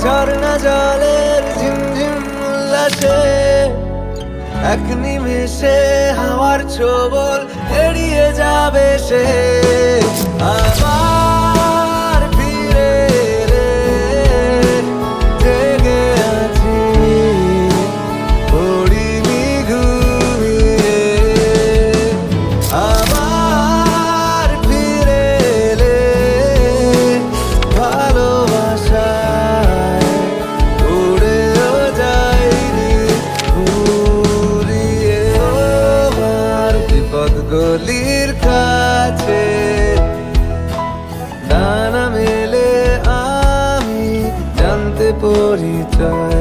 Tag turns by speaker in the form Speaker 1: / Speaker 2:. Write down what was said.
Speaker 1: ঝর্ণা জলের ঝিমঝিম উল্লাসে এক নিমেষে হাওয়ার ছোবল এড়িয়ে যাবে সে। আবার ফিরে এলে জেগে আছি পড়িনি ঘুমিয়ে। আবার ফিরে এলে ভালোবাসায় উড়েও যাইনি উড়িয়ে। আমার বিপদ গলির কাছে ডানা মেলে আমি জানতে পরিচয়।